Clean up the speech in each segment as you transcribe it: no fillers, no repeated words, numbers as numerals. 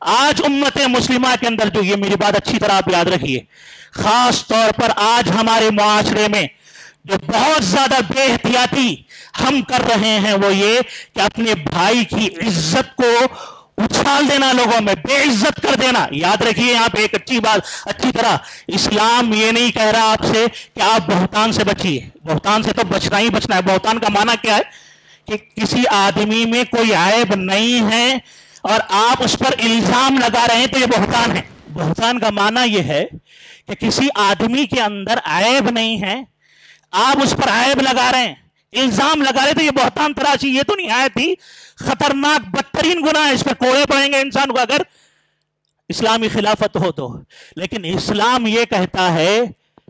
آج امت مسلمہ کے اندر جو، یہ میری بات اچھی طرح آپ یاد رکھیے، خاص طور پر آج ہمارے معاشرے میں جو بہت زیادہ بے احتیاطی ہم کر رہے ہیں وہ یہ کہ اپنے بھائی کی عزت کو اچھال دینا، لوگوں میں بے عزت کر دینا۔ یاد رکھیے یہاں پہ ایک اچھی بات اچھی طرح، اسلام یہ نہیں کہہ رہا آپ سے کہ آپ بہتان سے بچیے، بہتان سے تو بچنا ہی بچنا ہے۔ بہتان کا معنی کیا ہے؟ کہ کسی آدمی میں کوئی عیب نہیں ہے اور آپ اس پر الزام لگا رہے ہیں تو یہ بہتان ہے۔ بہتان کا معنی یہ ہے کہ کسی آدمی کے اندر عیب نہیں ہے، آپ اس پر عیب لگا رہے ہیں، الزام لگا رہے، تو یہ بہتان تراشی، یہ تو نہایت ہی خطرناک بدترین گناہ ہے، اس پر کوڑے پڑیں گے انسان کو اگر اسلامی خلافت ہو تو۔ لیکن اسلام یہ کہتا ہے،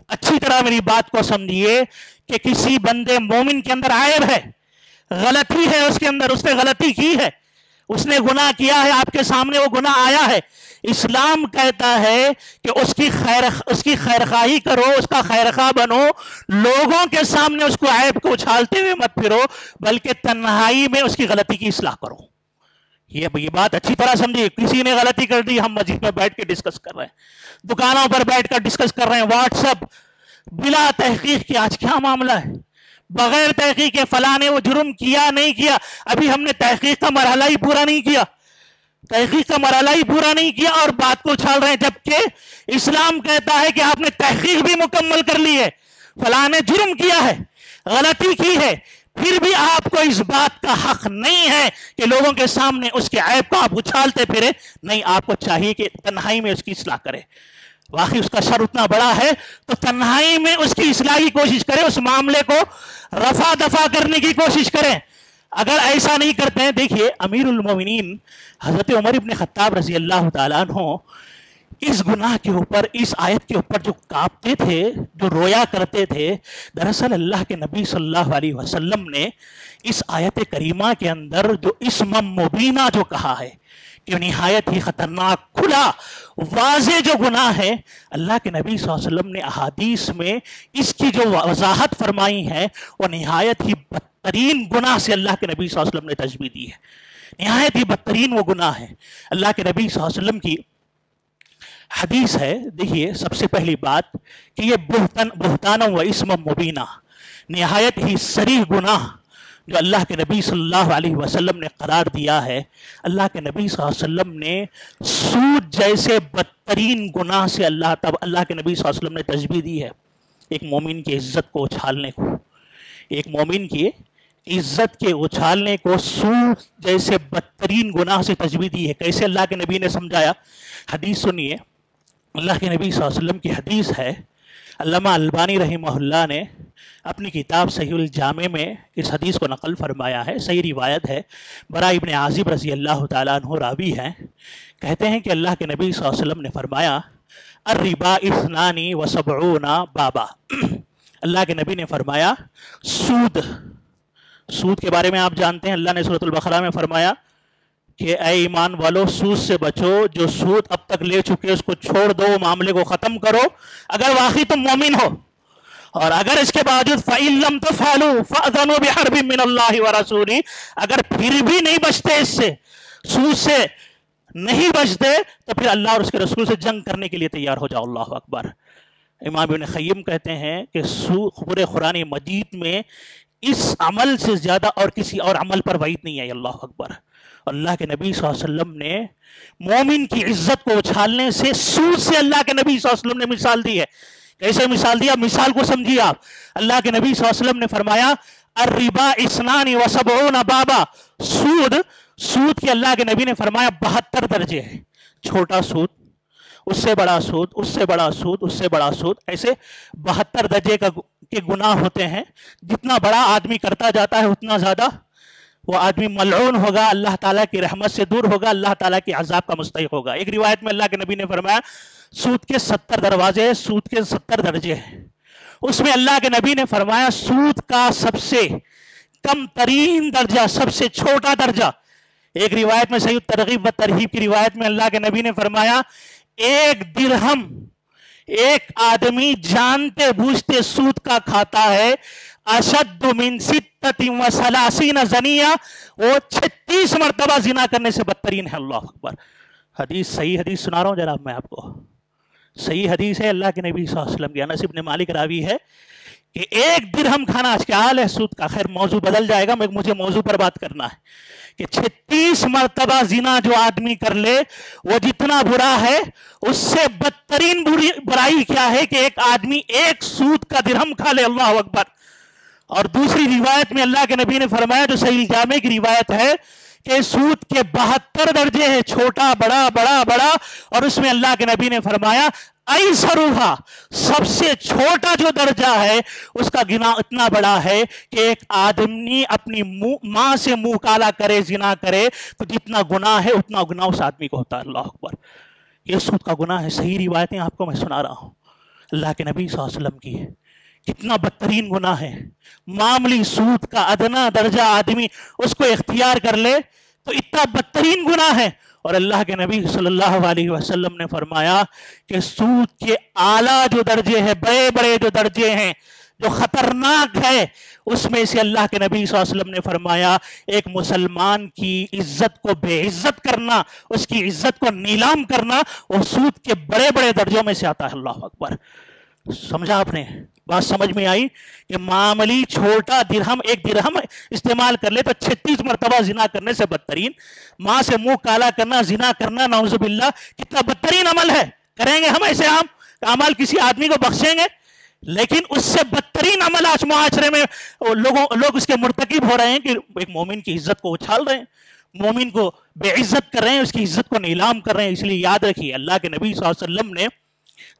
اچھی طرح میری بات کو سمجھیے، کہ کسی بندے مومن کے اندر عیب ہے، غلطی ہے اس کے اندر، اس نے غلطی کی ہے، اس نے گناہ کیا ہے، آپ کے سامنے وہ گناہ آیا ہے، اسلام کہتا ہے کہ اس کی خیرخواہی کرو، اس کا خیرخواہ بنو، لوگوں کے سامنے اس کو عیب کو اچھالتے ہوئے مت پھرو، بلکہ تنہائی میں اس کی غلطی کی اصلاح کرو۔ یہ بات اچھی طرح سمجھیے، کسی نے غلطی کر دی، ہم مسجد میں بیٹھ کے ڈسکس کر رہے ہیں، دکانوں پر بیٹھ کر ڈسکس کر رہے ہیں، واٹس ایپ بلا تحقیق کے، آج کیا معاملہ ہے، بغیر تحقیق کے فلاں نے وہ جرم کیا نہیں کیا، ابھی ہم نے تحقیق کا مرحلہ ہی پورا نہیں کیا، تحقیق کا مرحلہ ہی پورا نہیں کیا اور بات کو اچھال رہے ہیں، جبکہ اسلام کہتا ہے کہ آپ نے تحقیق بھی مکمل کر لی ہے، فلاں نے جرم کیا ہے، غلطی کی ہے، پھر بھی آپ کو اس بات کا حق نہیں ہے کہ لوگوں کے سامنے اس کے عیب کو آپ اچھالتے پھرے، نہیں، آپ کو چاہیے کہ تنہائی میں اس کی اصلاح کرے۔ واقعی اس کا شر اتنا بڑا ہے تو تنہائی میں اس کی اصلاح کی کوشش کریں، اس معاملے کو رفع دفع کرنے کی کوشش کریں۔ اگر ایسا نہیں کرتے ہیں، دیکھیے امیر المومنین حضرت عمر ابن خطاب رضی اللہ تعالیٰ عنہ اس گناہ کے اوپر، اس آیت کے اوپر جو کانپتے تھے، جو رویا کرتے تھے، دراصل اللہ کے نبی صلی اللہ علیہ وسلم نے اس آیت کریمہ کے اندر جو اسم مبینہ جو کہا ہے کہ نہایت ہی خطرناک کھلا واضح جو گناہ ہے، اللہ کے نبی صلی اللہ علیہ وسلم نے احادیث میں اس کی جو وضاحت فرمائی ہے وہ نہایت ہی بدترین گناہ سے اللہ کے نبی صلی اللہ علیہ وسلم نے تشبیہ دی ہے، نہایت ہی بدترین وہ گناہ ہے۔ اللہ کے نبی صلی اللہ علیہ وسلم کی حدیث ہے، دیکھیے سب سے پہلی بات کہ یہ بہتان و اسم مبینہ، نہایت ہی صریح گناہ جو اللہ کے نبی صلی اللہ علیہ وسلم نے قرار دیا ہے۔ اللہ کے نبی صلی اللہ علیہ وسلم نے سود جیسے بدترین گناہ سے اللہ کے نبی صلی اللہ علیہ وسلم نے تشبیہ دی ہے، ایک مومن کی عزت کو اچھالنے کو، ایک مومن کی عزت کے اچھالنے کو سود جیسے بدترین گناہ سے تشبیہ دی ہے۔ کیسے اللہ کے نبی نے سمجھایا؟ حدیث سنیے، اللہ کے نبی صلی اللہ علیہ وسلم کی حدیث ہے، علامہ البانی رحمہ اللہ نے اپنی کتاب صحیح الجامع میں اس حدیث کو نقل فرمایا ہے، صحیح روایت ہے، برا ابن عازب رضی اللہ تعالیٰ عنہ راوی ہیں، کہتے ہیں کہ اللہ کے نبی صلی اللہ علیہ وسلم نے فرمایا الربا 72 بابا، اللہ کے نبی نے فرمایا سود کے بارے میں آپ جانتے ہیں، اللہ نے سورۃ البقرہ میں فرمایا کہ اے ایمان والو سود سے بچو، جو سود اب تک لے چکے اس کو چھوڑ دو، معاملے کو ختم کرو، اگر واقعی تم مومن ہو، اور اگر اس کے باوجود فَإِن لَمْ تَفْعَلُوا فَأْذَنُوا بِحَرْبٍ مِّنَ اللَّهِ وَرَسُولِهِ، اگر پھر بھی نہیں بچتے، اس سے سود سے نہیں بچتے، تو پھر اللہ اور اس کے رسول سے جنگ کرنے کے لیے تیار ہو جاؤ۔ اللہ اکبر۔ امام ابن قیم کہتے ہیں کہ پورے قرآن مجید میں اس عمل سے زیادہ اور کسی اور عمل پر وعید نہیں ہے۔ اللہ اکبر۔ اللہ کے نبی صلی اللہ علیہ وسلم نے مومن کی عزت کو اچھالنے سے، سود سے اللہ کے نبی صلی اللہ علیہ وسلم نے مثال دی ہے۔ کیسے مثال دیا؟ مثال کو سمجھیے آپ۔ اللہ کے نبی صلی اللہ علیہ وسلم نے فرمایا الربا 72 بابا، سود کے اللہ کے نبی نے فرمایا 72 درجے ہیں، چھوٹا سود، اس سے بڑا سود، اس سے بڑا سود، اس سے بڑا سود، ایسے 72 درجے کے گناہ ہوتے ہیں۔ جتنا بڑا آدمی کرتا جاتا ہے اتنا زیادہ وہ آدمی ملعون ہوگا، اللہ تعالیٰ کی رحمت سے دور ہوگا، اللہ تعالیٰ کی عذاب کا مستحق ہوگا۔ ایک روایت میں اللہ کے نبی نے فرمایا سود کے 70 دروازے، سود کے 70 درجے ہیں، اس میں اللہ کے نبی نے فرمایا سود کا سب سے کم ترین درجہ، سب سے چھوٹا درجہ، ایک روایت میں صحیح ترغیب و ترہیب کی روایت میں اللہ کے نبی نے فرمایا 1 درہم ایک آدمی جانتے بوجھتے سود کا کھاتا ہے، اشد من 36 زنیہ، وہ 36 مرتبہ زنا کرنے سے بدترین ہے۔ اللہ اکبر۔ حدیث صحیح حدیث سنا رہا ہوں جناب میں آپ کو. صحیح حدیث ہے اللہ کے نبی صلی اللہ علیہ وسلم کی. انس بن مالک راوی ہے کہ 1 درہم کھانا آج کیا حال ہے سود کا. خیر موضوع بدل جائے گا, مجھے موضوع پر بات کرنا ہے کہ 36 مرتبہ زنا جو آدمی کر لے وہ جتنا برا ہے اس سے بدترین برائی کیا ہے کہ ایک آدمی 1 سود کا درہم کھا لے. اللہ اکبر. اور دوسری روایت میں اللہ کے نبی نے فرمایا جو صحیح جامع کی روایت ہے کہ سود کے 72 درجے ہیں, چھوٹا بڑا بڑا بڑا, اور اس میں اللہ کے نبی نے فرمایا ایسرھا, سب سے چھوٹا جو درجہ ہے اس کا گناہ اتنا بڑا ہے کہ ایک آدمی اپنی ماں سے منہ کالا کرے, زنا کرے, تو جتنا گناہ ہے اتنا گناہ اس آدمی کو ہوتا ہے. اللہ اکبر. یہ سود کا گناہ ہے. صحیح روایتیں آپ کو میں سنا رہا ہوں اللہ کے نبی صلی اللہ علیہ وسلم کی. کتنا بدترین گناہ ہے. معاملی سود کا ادنا درجہ آدمی اس کو اختیار کر لے تو اتنا بدترین گناہ ہے. اور اللہ کے نبی صلی اللہ علیہ وسلم نے فرمایا کہ سود کے اعلیٰ جو درجے ہیں, بڑے بڑے جو درجے ہیں, جو خطرناک ہے, اس میں سے اللہ کے نبی صلی اللہ علیہ وسلم نے فرمایا ایک مسلمان کی عزت کو بے عزت کرنا, اس کی عزت کو نیلام کرنا, وہ سود کے بڑے بڑے درجوں میں سے آتا ہے. اللہ اکبر. سمجھا آپ نے بات؟ سمجھ میں آئی کہ معاملی چھوٹا درہم, 1 درہم استعمال کر لے تو 36 مرتبہ زنا کرنے سے بدترین. ماں سے منہ کالا کرنا, زنا کرنا, نعوذ باللہ, کتنا بدترین عمل ہے. کریں گے ہم ایسے عمل کسی آدمی کو بخشیں گے؟ لیکن اس سے بدترین عمل آج معاشرے میں لوگ اس کے مرتکب ہو رہے ہیں کہ ایک مومن کی عزت کو اچھال رہے ہیں, مومن کو بے عزت کر رہے ہیں, اس کی عزت کو نیلام کر رہے ہیں. اس لیے یاد رکھیے اللہ کے نبی صلی اللہ علیہ وسلم نے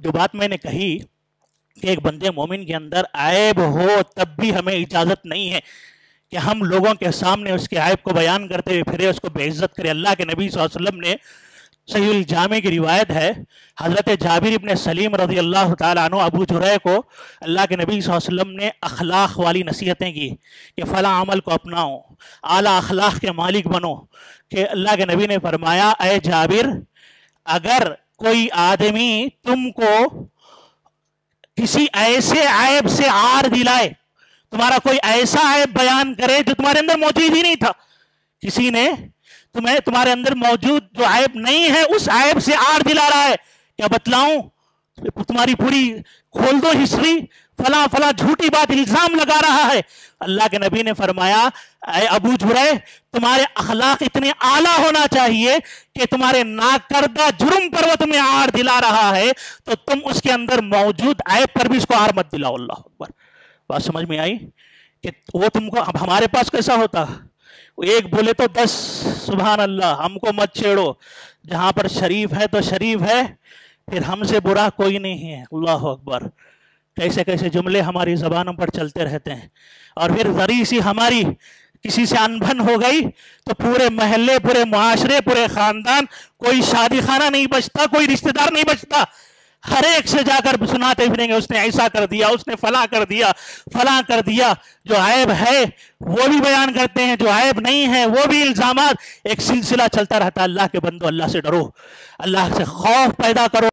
جو بات میں نے کہی کہ ایک بندے مومن کے اندر عیب ہو تب بھی ہمیں اجازت نہیں ہے کہ ہم لوگوں کے سامنے اس کے عیب کو بیان کرتے ہوئے پھرے, اس کو بے عزت کرے. اللہ کے نبی صلی اللہ علیہ وسلم نے صحیح الجامع کی روایت ہے, حضرت جابر ابن سلیم رضی اللہ تعالیٰ عنہ ابو جرح کو اللہ کے نبی صلی اللہ علیہ وسلم نے اخلاق والی نصیحتیں کی کہ فلاں عمل کو اپناؤ, اعلیٰ اخلاق کے مالک بنو. کہ اللہ کے نبی نے فرمایا اے جابر, اگر کوئی آدمی تم کو کسی ایسے عیب سے عار دلائے, تمہارا کوئی ایسا عیب بیان کرے جو تمہارے اندر موجود ہی نہیں تھا, کسی نے تمہارے اندر موجود جو عیب نہیں ہے اس عیب سے عار دلا رہا ہے, کیا بتلاؤں تمہاری پوری کھول دو ہسٹری, فلاں فلاں جھوٹی بات الزام لگا رہا ہے. اللہ کے نبی نے فرمایا اے ابو جرح, تمہارے اخلاق اتنے اعلیٰ ہونا چاہیے کہ تمہارے ناکردہ جرم پر وہ تمہیں عار دلا رہا ہے تو تم اس کے اندر موجود عیب پر بھی اس کو عار مت دلاؤ. اللہ اکبر. بات سمجھ میں آئی کہ وہ تم کو, اب ہمارے پاس کیسا ہوتا, ایک بولے تو 10 سبحان اللہ, ہم کو مت چھیڑو, جہاں پر شریف ہے تو شریف ہے, پھر ہم سے برا کوئی نہیں ہے. اللہ اکبر. کیسے کیسے جملے ہماری زبانوں پر چلتے رہتے ہیں. اور پھر ذری سی ہماری کسی سے انبن ہو گئی تو پورے محلے, پورے معاشرے, پورے خاندان, کوئی شادی خانہ نہیں بچتا, کوئی رشتہ دار نہیں بچتا, ہر ایک سے جا کر سناتے پھریں گے اس نے ایسا کر دیا, اس نے فلاں کر دیا, فلاں کر دیا. جو عیب ہے وہ بھی بیان کرتے ہیں, جو عیب نہیں ہے وہ بھی الزامات. ایک سلسلہ چلتا رہتا. اللہ کے بندو اللہ سے ڈرو, اللہ سے خوف پیدا کرو.